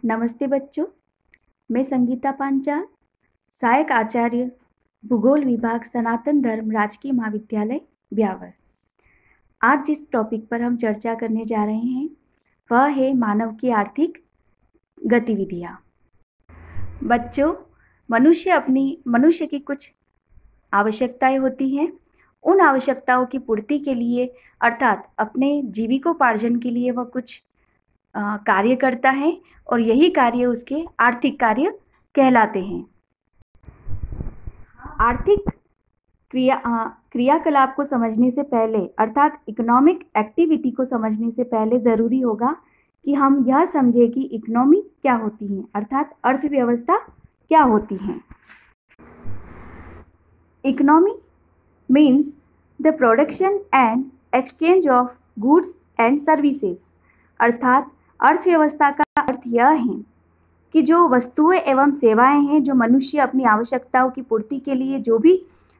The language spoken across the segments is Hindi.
नमस्ते बच्चों, मैं संगीता पांचाल, सहायक आचार्य भूगोल विभाग सनातन धर्म राजकीय महाविद्यालय ब्यावर। आज जिस टॉपिक पर हम चर्चा करने जा रहे हैं वह है मानव की आर्थिक गतिविधियाँ। बच्चों, मनुष्य की कुछ आवश्यकताएं होती हैं। उन आवश्यकताओं की पूर्ति के लिए अर्थात अपने जीविकोपार्जन के लिए वह कुछ कार्य करता है और यही कार्य उसके आर्थिक कार्य कहलाते हैं। आर्थिक क्रियाकलाप को समझने से पहले अर्थात इकोनॉमिक एक्टिविटी को समझने से पहले ज़रूरी होगा कि हम यह समझें कि इकोनॉमी क्या होती है अर्थात अर्थव्यवस्था क्या होती है। Economy means the production and exchange of goods and services अर्थात अर्थव्यवस्था का अर्थ यह है कि जो वस्तुएं एवं सेवाएं हैं, जो मनुष्य अपनी आवश्यकताओं की पूर्ति के लिए जो भी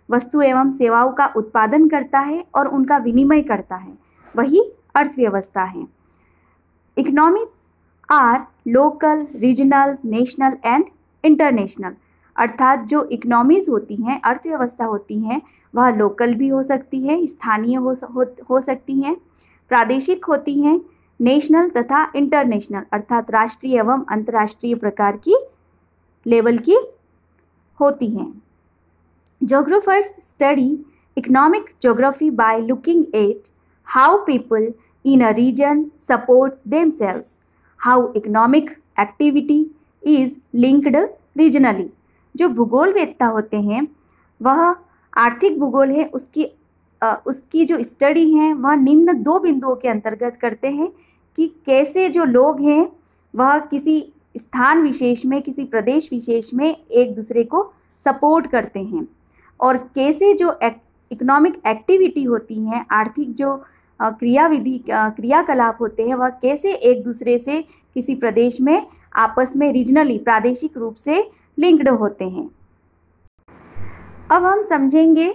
वस्तु एवं सेवाओं का उत्पादन करता है और उनका विनिमय करता है, वही अर्थव्यवस्था है। Economies are local, regional, national and international अर्थात जो इकोनॉमीज होती हैं, अर्थव्यवस्था होती हैं, वह लोकल भी हो सकती है, स्थानीय हो सकती हैं, प्रादेशिक होती हैं, नेशनल तथा इंटरनेशनल अर्थात राष्ट्रीय एवं अंतर्राष्ट्रीय प्रकार की लेवल की होती हैं। Geographers study economic geography by looking at how people in a region support themselves, how economic activity is linked regionally। जो भूगोलवेत्ता होते हैं वह आर्थिक भूगोल है उसकी जो स्टडी है वह निम्न दो बिंदुओं के अंतर्गत करते हैं कि कैसे जो लोग हैं वह किसी स्थान विशेष में, किसी प्रदेश विशेष में एक दूसरे को सपोर्ट करते हैं और कैसे जो इकोनॉमिक एक्टिविटी होती हैं, आर्थिक जो क्रियाकलाप होते हैं, वह कैसे एक दूसरे से किसी प्रदेश में आपस में रीजनली, प्रादेशिक रूप से लिंक्ड होते हैं। अब हम समझेंगे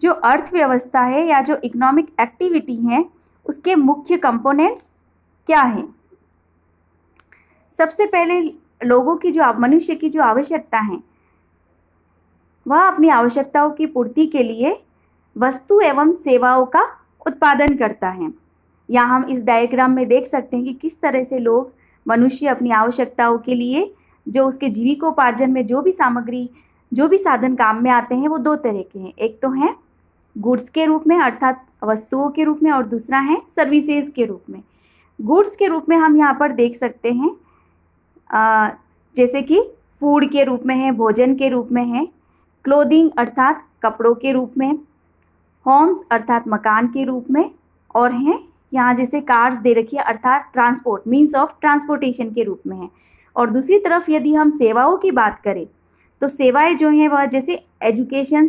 जो अर्थव्यवस्था है या जो इकोनॉमिक एक्टिविटी है उसके मुख्य कंपोनेंट्स क्या हैं। सबसे पहले मनुष्य की जो आवश्यकता है वह अपनी आवश्यकताओं की पूर्ति के लिए वस्तु एवं सेवाओं का उत्पादन करता है। यहाँ हम इस डायग्राम में देख सकते हैं कि किस तरह से मनुष्य अपनी आवश्यकताओं के लिए जो उसके जीविकोपार्जन में जो भी सामग्री, जो भी साधन काम में आते हैं वो दो तरह के हैं। एक तो है गुड्स के रूप में अर्थात वस्तुओं के रूप में और दूसरा है सर्विसेज के रूप में। गुड्स के रूप में हम यहाँ पर देख सकते हैं जैसे कि फूड के रूप में है, भोजन के रूप में है, क्लोथिंग अर्थात कपड़ों के रूप में, होम्स अर्थात मकान के रूप में, और हैं यहाँ जैसे कार्स दे रखी है अर्थात ट्रांसपोर्ट, मीन्स ऑफ ट्रांसपोर्टेशन के रूप में है। और दूसरी तरफ यदि हम सेवाओं की बात करें तो सेवाएं जो हैं वह जैसे एजुकेशन,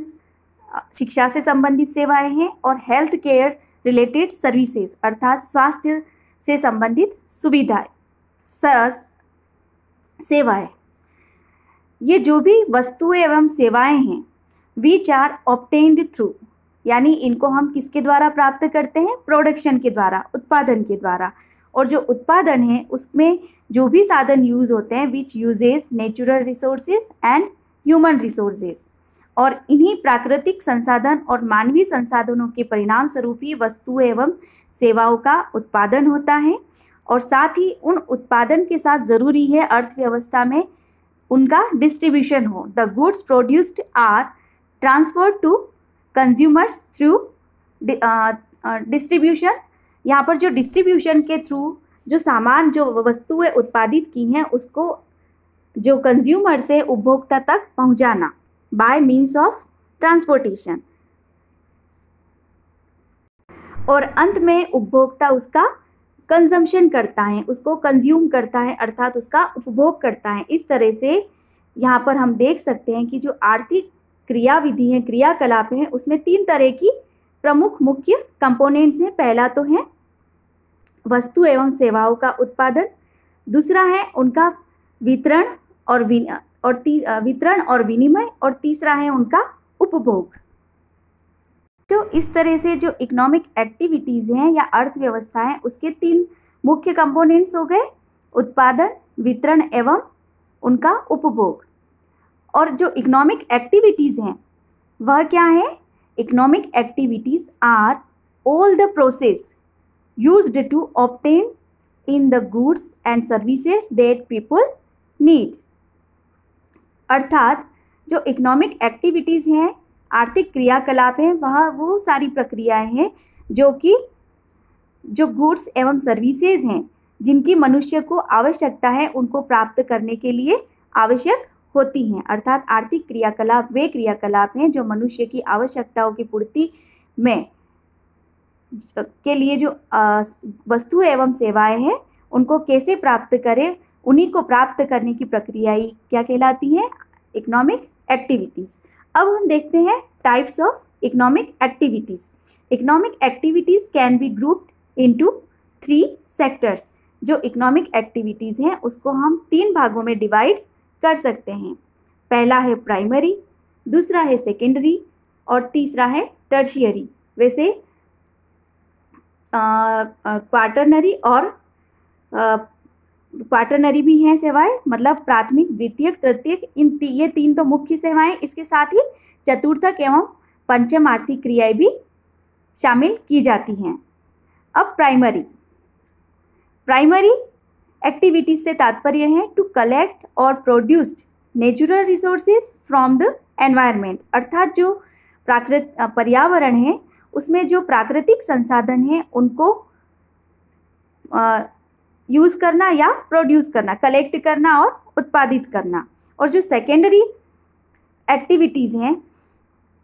शिक्षा से संबंधित सेवाएं हैं, और हेल्थ केयर रिलेटेड सर्विसेज अर्थात स्वास्थ्य से संबंधित सुविधाएं, सेवाएं। ये जो भी वस्तुएं एवं सेवाएं हैं विच आर ऑब्टेन्ड थ्रू, यानी इनको हम किसके द्वारा प्राप्त करते हैं, प्रोडक्शन के द्वारा, उत्पादन के द्वारा। और जो उत्पादन है उसमें जो भी साधन यूज होते हैं which uses natural resources and human resources, और इन्हीं प्राकृतिक संसाधन और मानवीय संसाधनों के परिणाम स्वरूप ही वस्तुएं एवं सेवाओं का उत्पादन होता है। और साथ ही उन उत्पादन के साथ ज़रूरी है अर्थव्यवस्था में उनका डिस्ट्रीब्यूशन हो। The goods produced are transferred to consumers through distribution. यहाँ पर जो डिस्ट्रीब्यूशन के थ्रू जो सामान, जो वस्तुएं उत्पादित की हैं उसको जो कंज्यूमर से उपभोक्ता तक पहुँचाना बाय मीन्स ऑफ ट्रांसपोर्टेशन, और अंत में उपभोक्ता उसका कंजम्पशन करता है, उसको कंज्यूम करता है अर्थात उसका उपभोग करता है। इस तरह से यहाँ पर हम देख सकते हैं कि जो आर्थिक क्रियाविधि है, क्रियाकलाप हैं, उसमें तीन तरह की प्रमुख मुख्य कंपोनेंट्स हैं। पहला तो है वस्तु एवं सेवाओं का उत्पादन, दूसरा है उनका वितरण और विनिमय, और तीसरा है उनका उपभोग। तो इस तरह से जो इकोनॉमिक एक्टिविटीज़ हैं या अर्थव्यवस्था है उसके तीन मुख्य कंपोनेंट्स हो गए, उत्पादन, वितरण एवं उनका उपभोग। और जो इकोनॉमिक एक्टिविटीज़ हैं वह क्या है? Economic activities are all the process used to obtain in the goods and services that people need. अर्थात जो इकोनॉमिक एक्टिविटीज़ हैं, आर्थिक क्रियाकलाप हैं, वह वो सारी प्रक्रियाएं हैं जो कि जो गुड्स एवं सर्विसेज हैं जिनकी मनुष्य को आवश्यकता है उनको प्राप्त करने के लिए आवश्यक होती हैं। अर्थात आर्थिक क्रियाकलाप वे क्रियाकलाप हैं जो मनुष्य की आवश्यकताओं की पूर्ति में के लिए जो वस्तु एवं सेवाएं हैं उनको कैसे प्राप्त करें, उन्हीं को प्राप्त करने की प्रक्रिया ही क्या कहलाती है? Economic activities. अब हम देखते हैं types of economic activities. Economic activities can be grouped into 3 sectors. जो इकोनॉमिक एक्टिविटीज़ हैं उसको हम 3 भागों में डिवाइड कर सकते हैं। पहला है प्राइमरी, दूसरा है सेकेंडरी और तीसरा है टर्शियरी। वैसे क्वार्टरनरी और क्वार्टरनरी भी हैं सेवाएं, मतलब प्राथमिक, द्वितीयक, तृतीयक, ये 3 तो मुख्य सेवाएं। इसके साथ ही चतुर्थक एवं पंचम आर्थिक क्रियाएं भी शामिल की जाती हैं। अब प्राइमरी एक्टिविटीज से तात्पर्य है टू कलेक्ट और produced natural resources from the environment. अर्थात जो पर्यावरण है उसमें जो प्राकृतिक संसाधन हैं उनको यूज़ करना या प्रोड्यूस करना, कलेक्ट करना और उत्पादित करना। और जो सेकेंडरी एक्टिविटीज़ हैं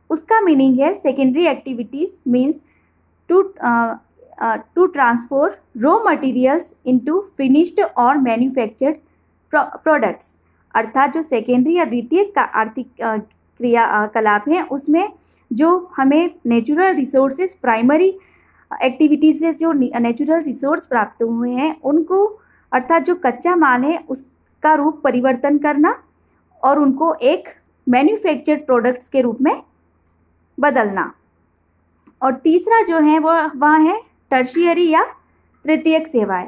उसका मीनिंग है, secondary activities means to transfer raw materials into finished और मैन्युफैक्चर्ड प्रोडक्ट्स। अर्थात जो सेकेंडरी या द्वितीय का आर्थिक क्रियाकलाप हैं उसमें जो हमें नेचुरल रिसोर्सेज, प्राइमरी एक्टिविटीज़ से जो नेचुरल रिसोर्स प्राप्त हुए हैं उनको, अर्थात जो कच्चा माल है उसका रूप परिवर्तन करना और उनको एक मैन्युफैक्चर्ड प्रोडक्ट्स के रूप में बदलना। और तीसरा जो है वह है टर्शियरी या तृतीयक सेवाएं।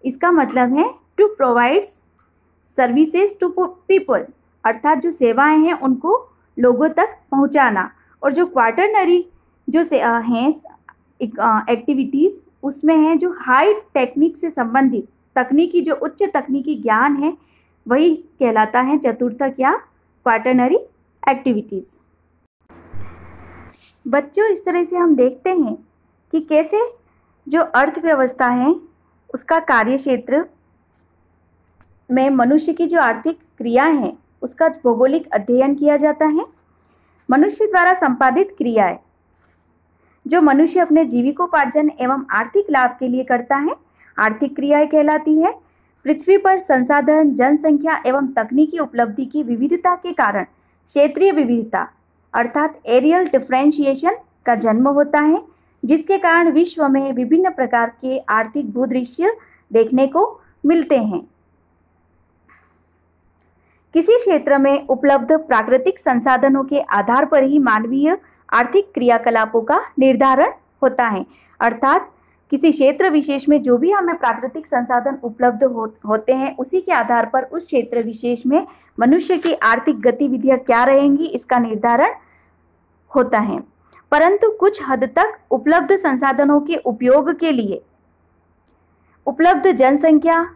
इसका मतलब है to provides services to people. अर्थात जो सेवाएं हैं उनको लोगों तक पहुंचाना। और जो क्वार्टरनरी जो हैं एक्टिविटीज़ उसमें है जो हाई टेक्निक से संबंधित तकनीकी, जो उच्च तकनीकी ज्ञान है वही कहलाता है चतुर्थक या क्वार्टरनरी एक्टिविटीज़। बच्चों, इस तरह से हम देखते हैं कि कैसे जो अर्थव्यवस्था है उसका कार्यक्षेत्र में मनुष्य की जो आर्थिक क्रियाएं हैं उसका भौगोलिक अध्ययन किया जाता है। मनुष्य द्वारा संपादित क्रियाएं जो मनुष्य अपने जीविकोपार्जन एवं आर्थिक लाभ के लिए करता है आर्थिक क्रियाएं कहलाती है। पृथ्वी पर संसाधन, जनसंख्या एवं तकनीकी उपलब्धि की विविधता के कारण क्षेत्रीय विविधता अर्थात एरियल डिफरेंशिएशन का जन्म होता है, जिसके कारण विश्व में विभिन्न प्रकार के आर्थिक भूदृश्य देखने को मिलते हैं। किसी क्षेत्र में उपलब्ध प्राकृतिक संसाधनों के आधार पर ही मानवीय आर्थिक क्रियाकलापों का निर्धारण होता है। अर्थात किसी क्षेत्र विशेष में जो भी हमें प्राकृतिक संसाधन उपलब्ध होते हैं उसी के आधार पर उस क्षेत्र विशेष में मनुष्य की आर्थिक गतिविधियां क्या रहेंगी इसका निर्धारण होता है। परंतु कुछ हद तक उपलब्ध संसाधनों के उपयोग के लिए उपलब्ध जनसंख्या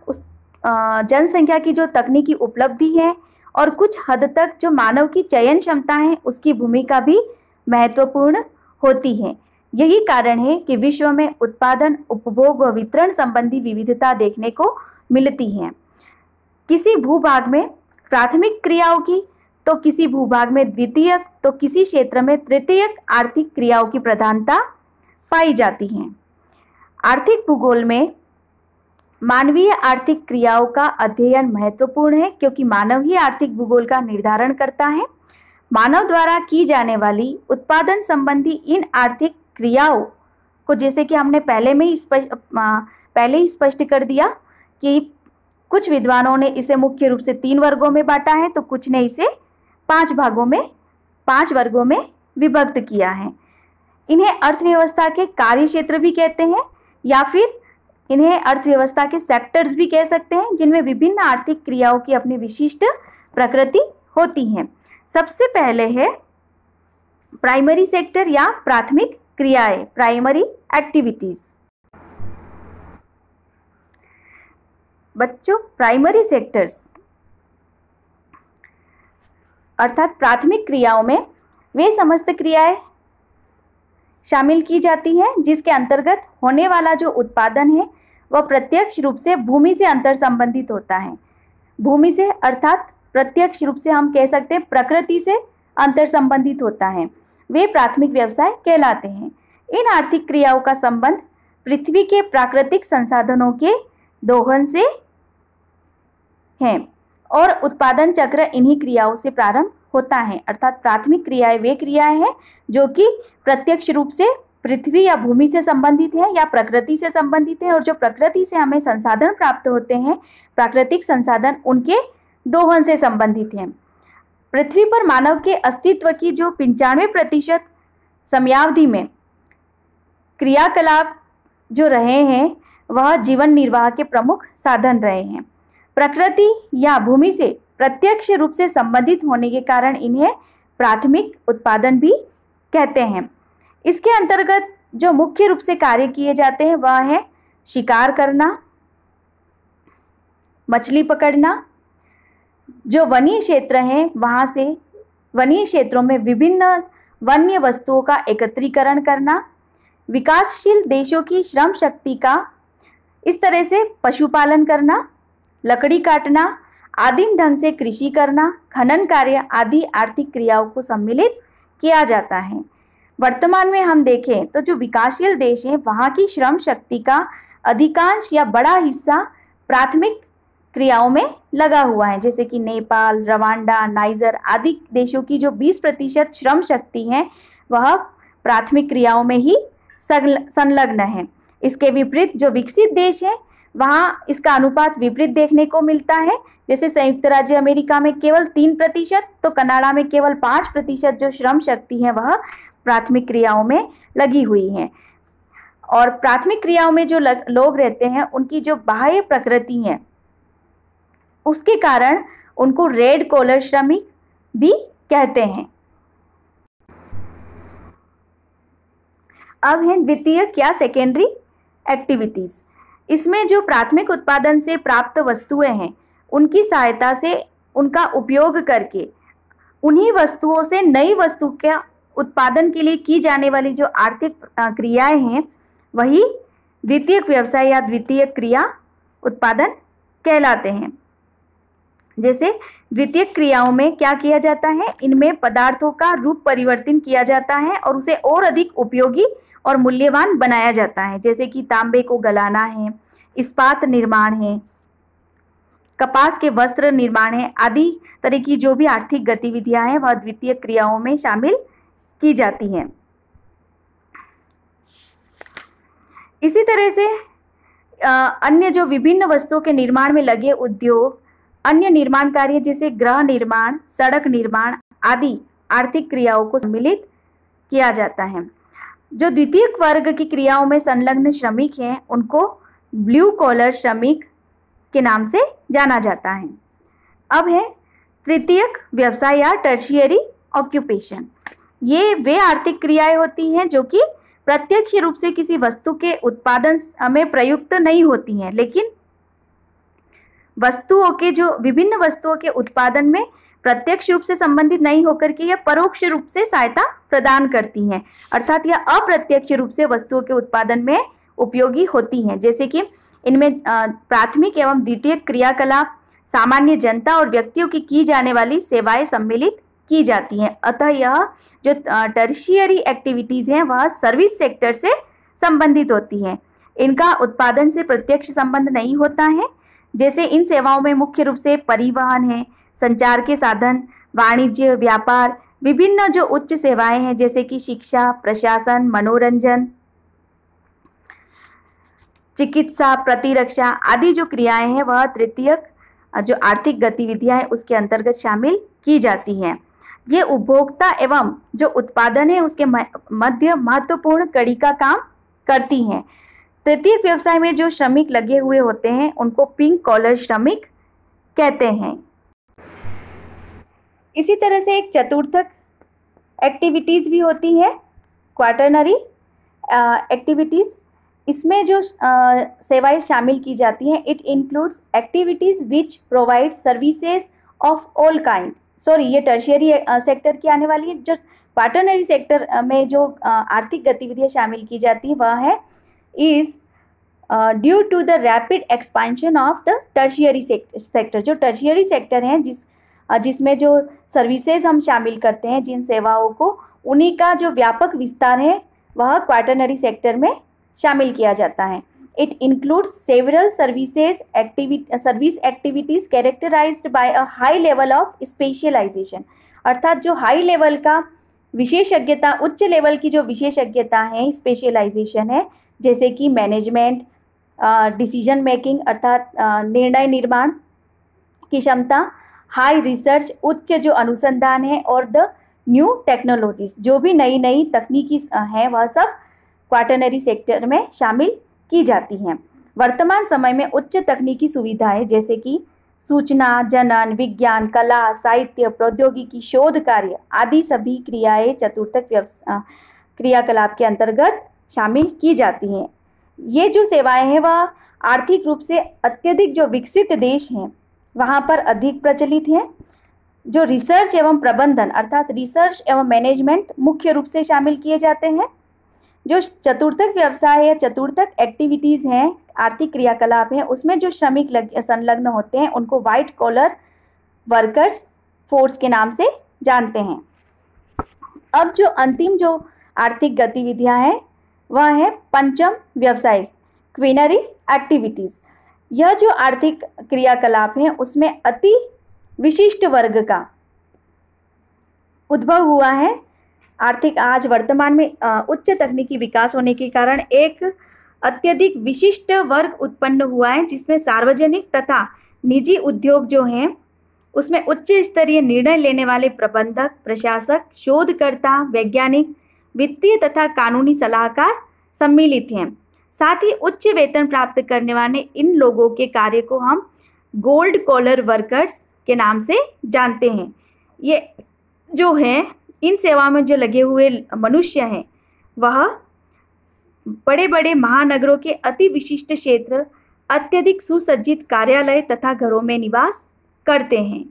की जो तकनीकी उपलब्धि है और कुछ हद तक जो मानव की चयन क्षमता है उसकी भूमिका भी महत्वपूर्ण होती है। यही कारण है कि विश्व में उत्पादन, उपभोग व वितरण संबंधी विविधता देखने को मिलती है। किसी भूभाग में प्राथमिक क्रियाओं की तो किसी भूभाग में द्वितीयक तो किसी क्षेत्र में तृतीयक आर्थिक क्रियाओं की प्रधानता पाई जाती है। आर्थिक भूगोल में मानवीय आर्थिक क्रियाओं का अध्ययन महत्वपूर्ण है क्योंकि मानव ही आर्थिक भूगोल का निर्धारण करता है। मानव द्वारा की जाने वाली उत्पादन संबंधी इन आर्थिक क्रियाओं को, जैसे कि हमने पहले ही स्पष्ट कर दिया कि कुछ विद्वानों ने इसे मुख्य रूप से 3 वर्गों में बांटा है तो कुछ ने इसे 5 वर्गों में विभक्त किया है। इन्हें अर्थव्यवस्था के कार्य क्षेत्र भी कहते हैं या फिर इन्हें अर्थव्यवस्था के सेक्टर्स भी कह सकते हैं, जिनमें विभिन्न आर्थिक क्रियाओं की अपनी विशिष्ट प्रकृति होती है। सबसे पहले है प्राइमरी सेक्टर या प्राथमिक क्रियाएं, प्राइमरी एक्टिविटीज। बच्चों, प्राइमरी सेक्टर्स अर्थात प्राथमिक क्रियाओं में वे समस्त क्रियाएं शामिल की जाती है जिसके अंतर्गत होने वाला जो उत्पादन है वह प्रत्यक्ष रूप से भूमि से अंतर संबंधित होता है। भूमि से अर्थात प्रत्यक्ष रूप से हम कह सकते हैं प्रकृति से अंतर संबंधित होता है, वे प्राथमिक व्यवसाय कहलाते हैं। इन आर्थिक क्रियाओं का संबंध पृथ्वी के प्राकृतिक संसाधनों के दोहन से है और उत्पादन चक्र इन्हीं क्रियाओं से प्रारंभ होता है। अर्थात प्राथमिक क्रियाएं वे क्रियाएं हैं जो कि प्रत्यक्ष रूप से पृथ्वी या भूमि से संबंधित है या प्रकृति से संबंधित है, और जो प्रकृति से हमें संसाधन प्राप्त होते हैं, प्राकृतिक संसाधन, उनके दोहन से संबंधित हैं। पृथ्वी पर मानव के अस्तित्व की जो 95% समयावधि में क्रियाकलाप जो रहे हैं वह जीवन निर्वाह के प्रमुख साधन रहे हैं। प्रकृति या भूमि से प्रत्यक्ष रूप से संबंधित होने के कारण इन्हें प्राथमिक उत्पादन भी कहते हैं। इसके अंतर्गत जो मुख्य रूप से कार्य किए जाते हैं वह है शिकार करना, मछली पकड़ना, जो वनीय क्षेत्र हैं वहाँ से वनीय क्षेत्रों में विभिन्न वन्य वस्तुओं का एकत्रीकरण करना, विकासशील देशों की श्रम शक्ति का इस तरह से पशुपालन करना, लकड़ी काटना, आदिम ढंग से कृषि करना, खनन कार्य आदि आर्थिक क्रियाओं को सम्मिलित किया जाता है। वर्तमान में हम देखें तो जो विकासशील देश हैं वहाँ की श्रम शक्ति का अधिकांश या बड़ा हिस्सा प्राथमिक क्रियाओं में लगा हुआ है, जैसे कि नेपाल, रवांडा, नाइजर आदि देशों की जो 20% श्रम शक्ति है वह प्राथमिक क्रियाओं में ही संलग्न है। इसके विपरीत जो विकसित देश है वहाँ इसका अनुपात विपरीत देखने को मिलता है, जैसे संयुक्त राज्य अमेरिका में केवल 3%, तो कनाडा में केवल 5% जो श्रम शक्ति है वह प्राथमिक क्रियाओं में लगी हुई है। और प्राथमिक क्रियाओं में जो लोग रहते हैं उनकी जो बाह्य प्रकृति है उसके कारण उनको रेड कॉलर श्रमिक भी कहते हैं। अब है द्वितीयक या सेकेंडरी एक्टिविटीज। इसमें जो प्राथमिक उत्पादन से प्राप्त वस्तुएं हैं उनकी सहायता से उनका उपयोग करके उन्हीं वस्तुओं से नई वस्तु के उत्पादन के लिए की जाने वाली जो आर्थिक क्रियाएं हैं वही द्वितीयक व्यवसाय या द्वितीयक क्रिया उत्पादन कहलाते हैं। जैसे द्वितीयक क्रियाओं में क्या किया जाता है, इनमें पदार्थों का रूप परिवर्तन किया जाता है और उसे और अधिक उपयोगी और मूल्यवान बनाया जाता है, जैसे कि तांबे को गलाना है, इस्पात निर्माण है, कपास के वस्त्र निर्माण है आदि तरह की जो भी आर्थिक गतिविधियां हैं वह द्वितीयक क्रियाओं में शामिल की जाती हैं। इसी तरह से अन्य जो विभिन्न वस्तुओं के निर्माण में लगे उद्योग, अन्य निर्माण कार्य जैसे गृह निर्माण, सड़क निर्माण आदि आर्थिक क्रियाओं को सम्मिलित किया जाता है। जो द्वितीयक वर्ग की क्रियाओं में संलग्न श्रमिक हैं उनको ब्लू कॉलर श्रमिक के नाम से जाना जाता है। अब है तृतीयक व्यवसाय या टर्शियरी ऑक्यूपेशन। ये वे आर्थिक क्रियाएं होती हैं जो कि प्रत्यक्ष रूप से किसी वस्तु के उत्पादन में प्रयुक्त नहीं होती हैं, लेकिन वस्तुओं के जो विभिन्न वस्तुओं के उत्पादन में प्रत्यक्ष रूप से संबंधित नहीं होकर के यह परोक्ष रूप से सहायता प्रदान करती हैं, अर्थात यह अप्रत्यक्ष रूप से वस्तुओं के उत्पादन में उपयोगी होती हैं। जैसे कि इनमें प्राथमिक एवं द्वितीयक क्रियाकलाप, सामान्य जनता और व्यक्तियों की जाने वाली सेवाएं सम्मिलित की जाती हैं। अतः यह जो टर्शियरी एक्टिविटीज़ हैं वह सर्विस सेक्टर से संबंधित होती हैं। इनका उत्पादन से प्रत्यक्ष संबंध नहीं होता है। जैसे इन सेवाओं में मुख्य रूप से परिवहन है, संचार के साधन, वाणिज्य, व्यापार, विभिन्न जो उच्च सेवाएं हैं जैसे कि शिक्षा, प्रशासन, मनोरंजन, चिकित्सा, प्रतिरक्षा आदि जो क्रियाएं हैं वह तृतीयक जो आर्थिक गतिविधियां हैं उसके अंतर्गत शामिल की जाती हैं। ये उपभोक्ता एवं जो उत्पादन है उसके मध्य महत्वपूर्ण कड़ी का काम करती हैं। तृतीयक व्यवसाय में जो श्रमिक लगे हुए होते हैं उनको पिंक कॉलर श्रमिक कहते हैं। इसी तरह से एक चतुर्थक एक्टिविटीज़ भी होती है, क्वाटरनरी एक्टिविटीज़। इसमें जो सेवाएं शामिल की जाती हैं, it includes activities which provide services of all kind. Sorry, ये टर्शियरी सेक्टर की आने वाली है। जो क्वाटरनरी सेक्टर में जो आर्थिक गतिविधियां शामिल की जाती है वह है is due to the rapid expansion of the tertiary sector. जो टर्शियरी सेक्टर हैं जिसमें जो सर्विसेज हम शामिल करते हैं, जिन सेवाओं को, उन्हीं का जो व्यापक विस्तार है वह क्वाटरनरी सेक्टर में शामिल किया जाता है। It includes several service activities characterised by a high level of specialisation. अर्थात जो हाई लेवल का विशेषज्ञता, उच्च लेवल की जो विशेषज्ञता है, स्पेशलाइजेशन है, जैसे कि मैनेजमेंट, डिसीजन मेकिंग अर्थात निर्णय निर्माण की क्षमता, हाई रिसर्च उच्च जो अनुसंधान है, और द न्यू टेक्नोलॉजीज जो भी नई नई तकनीकी हैं वह सब क्वाटरनरी सेक्टर में शामिल की जाती हैं। वर्तमान समय में उच्च तकनीकी सुविधाएं जैसे कि सूचना, जनन, विज्ञान, कला, साहित्य, प्रौद्योगिकी, शोध कार्य आदि सभी क्रियाएं चतुर्थक क्रियाकलाप के अंतर्गत शामिल की जाती हैं। ये जो सेवाएं हैं वह आर्थिक रूप से अत्यधिक जो विकसित देश हैं वहाँ पर अधिक प्रचलित हैं। जो रिसर्च एवं प्रबंधन अर्थात रिसर्च एवं मैनेजमेंट मुख्य रूप से शामिल किए जाते हैं। जो चतुर्थक व्यवसाय या चतुर्थक एक्टिविटीज़ हैं, आर्थिक क्रियाकलाप हैं, उसमें जो श्रमिक संलग्न होते हैं उनको वाइट कॉलर वर्कर्स फोर्स के नाम से जानते हैं। अब जो अंतिम जो आर्थिक गतिविधियां हैं वह है पंचम व्यवसाय, क्विनरी एक्टिविटीज़। यह जो आर्थिक क्रियाकलाप हैं उसमें अति विशिष्ट वर्ग का उद्भव हुआ है। आर्थिक आज वर्तमान में उच्च तकनीकी विकास होने के कारण एक अत्यधिक विशिष्ट वर्ग उत्पन्न हुआ है, जिसमें सार्वजनिक तथा निजी उद्योग जो हैं उसमें उच्च स्तरीय निर्णय लेने वाले प्रबंधक, प्रशासक, शोधकर्ता, वैज्ञानिक, वित्तीय तथा कानूनी सलाहकार सम्मिलित हैं। साथ ही उच्च वेतन प्राप्त करने वाले इन लोगों के कार्य को हम गोल्ड कॉलर वर्कर्स के नाम से जानते हैं। ये जो है इन सेवाओं में जो लगे हुए मनुष्य हैं वह बड़े बड़े महानगरों के अति विशिष्ट क्षेत्र, अत्यधिक सुसज्जित कार्यालय तथा घरों में निवास करते हैं।